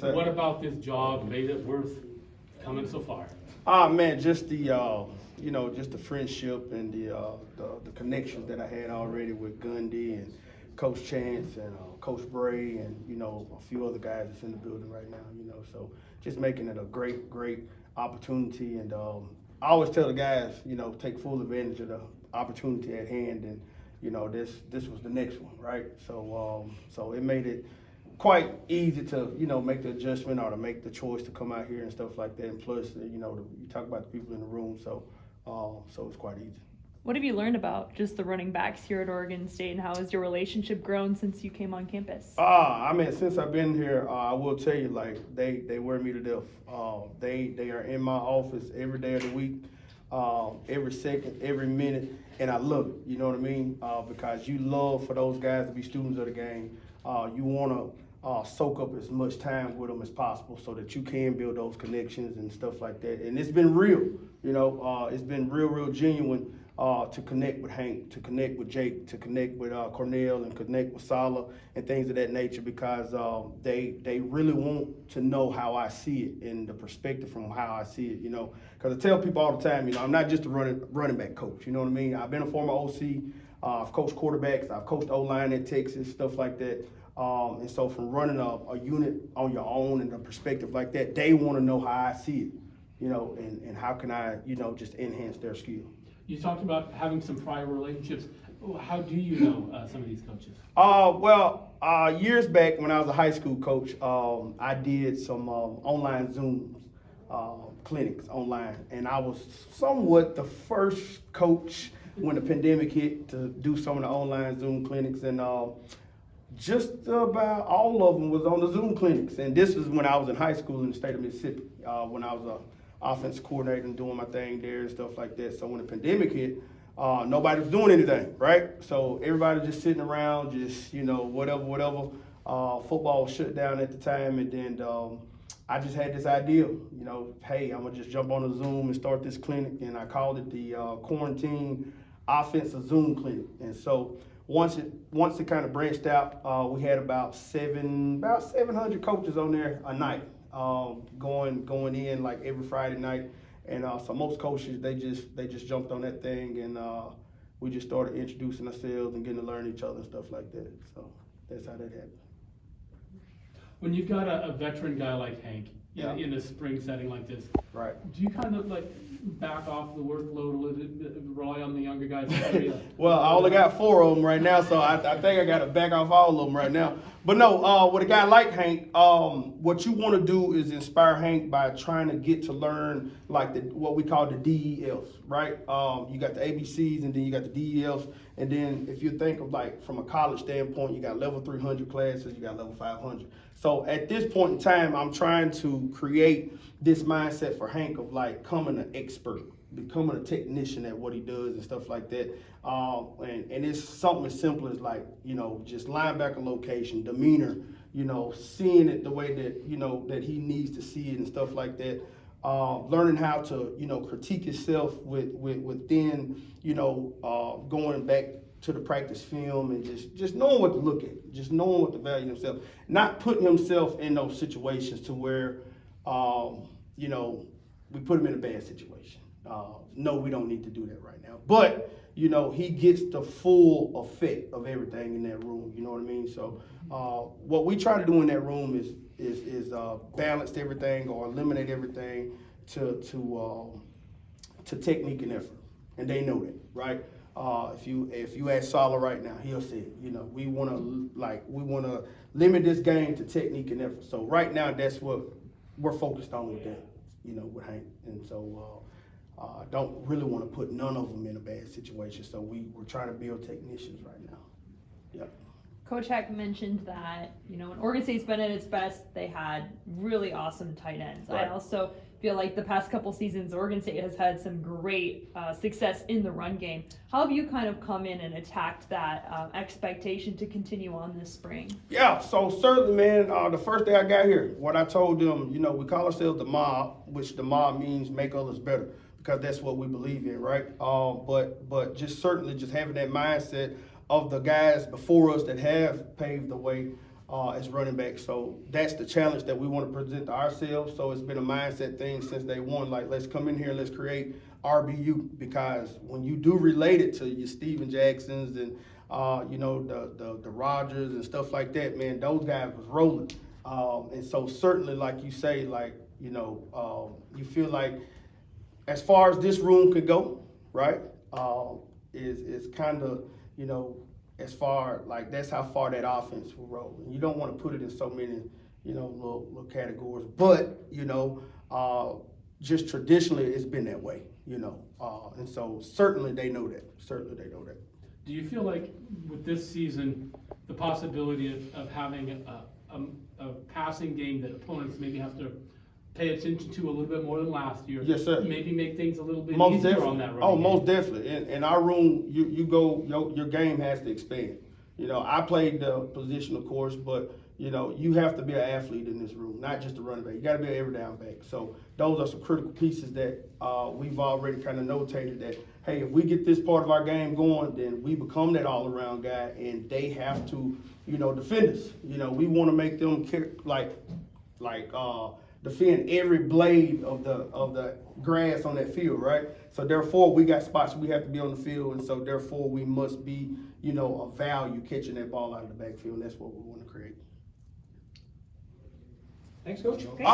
What about this job made it worth coming so far? Man, just the just the friendship and the connections that I had already with Gundy and Coach Chance and Coach Bray and a few other guys that's in the building right now. So just making it a great opportunity. And I always tell the guys, take full advantage of the opportunity at hand. And this was the next one, right? So it made it quite easy to make the adjustment or to make the choice to come out here and stuff like that. And plus, you talk about the people in the room, so it's quite easy. What have you learned about just the running backs here at Oregon State, and how has your relationship grown since you came on campus? I mean, since I've been here, I will tell you, like, they wear me to death. They are in my office every day of the week, every second, every minute, and I love it. You know what I mean? Because you love for those guys to be students of the game. You want to soak up as much time with them as possible so that you can build those connections and stuff like that. And it's been real, it's been real genuine to connect with Hank, to connect with Jake, to connect with Cornell and connect with Sala and things of that nature, because they really want to know how I see it and the perspective from how I see it, because I tell people all the time, I'm not just a running back coach, you know what I mean? I've been a former OC, I've coached quarterbacks, I've coached O-line at Texas, stuff like that. And so from running a unit on your own and a perspective like that, they want to know how I see it, and how can I, just enhance their skill. You talked about having some prior relationships. How do you know some of these coaches? Years back when I was a high school coach, I did some online Zooms, clinics online, and I was somewhat the first coach when the pandemic hit to do some of the online Zoom clinics, and just about all of them was on the Zoom clinics. And this is when I was in high school in the state of Mississippi, when I was a offensive coordinator and doing my thing there and stuff like that. So when the pandemic hit, nobody was doing anything, right? So everybody just sitting around, just, whatever. Football was shut down at the time, and then I just had this idea, hey, I'm gonna just jump on a Zoom and start this clinic, and I called it the Quarantine Offensive Zoom Clinic. And so once it kind of branched out, we had about 700 coaches on there a night, going in like every Friday night, and so most coaches they just jumped on that thing, and we just started introducing ourselves and getting to learn each other and stuff like that. So that's how that happened. When you've got a veteran guy like Hank Yeah. in a spring setting like this, Right. do you kind of like back off the workload a little bit, rely on the younger guys? Well, I only got 4 of them right now, so I think I got to back off all of them right now. But no, with a guy like Hank, what you want to do is inspire Hank by trying to get to learn like what we call the DELs, right? You got the ABCs, and then you got the DELs, and then if you think of like from a college standpoint, you got level 300 classes, you got level 500. So at this point in time, I'm trying to create this mindset for Hank of like becoming an expert, becoming a technician at what he does and stuff like that. And it's something as simple as like, just linebacker location, demeanor, seeing it the way that, that he needs to see it and stuff like that. Learning how to, critique himself within, going back to the practice film and just knowing what to look at, just knowing what to value himself, not putting himself in those situations to where, we put him in a bad situation. No, we don't need to do that right now. But, he gets the full effect of everything in that room, you know what I mean? So what we try to do in that room is balance everything or eliminate everything to technique and effort. And they know that, right? If you ask Sala right now, he'll say, we want to limit this game to technique and effort. So right now, that's what we're focused on with that, with Hank. And so don't really want to put none of them in a bad situation. So we're trying to build technicians right now. Yep. Coach Heck mentioned that, when Oregon State's been at its best, they had really awesome tight ends. Right. I also feel like the past couple seasons, Oregon State has had some great success in the run game. How have you kind of come in and attacked that expectation to continue on this spring? Yeah, so certainly, man, the first day I got here, what I told them, we call ourselves the mob, which the mob means make others better, because that's what we believe in, right? But just certainly just having that mindset of the guys before us that have paved the way, as running back. So that's the challenge that we want to present to ourselves. So it's been a mindset thing since day one. Like, let's come in here and let's create RBU, because when you do relate it to your Steven Jacksons and the Rodgers and stuff like that, man, those guys was rolling. And so certainly, like you say, you feel like as far as this room could go, right? Is kind of, as far, like, that's how far that offense will roll. And you don't want to put it in so many, little categories. But, just traditionally it's been that way, and so certainly they know that. Do you feel like with this season, the possibility of having a passing game that opponents maybe have to pay attention to a little bit more than last year? Yes, sir. Maybe make things a little bit Most easier definitely. on that run Oh, game? most definitely. In our room, you go, your game has to expand. I played the position, of course, but you have to be an athlete in this room, not just a running back. You got to be an every down back. So those are some critical pieces that we've already kind of notated that, hey, if we get this part of our game going, then we become that all-around guy, and they have to, defend us. We want to make them defend every blade of the grass on that field, right? So therefore, we got spots we have to be on the field, and so therefore we must be, a value catching that ball out of the backfield, and that's what we want to create. Thanks, Coach. Okay.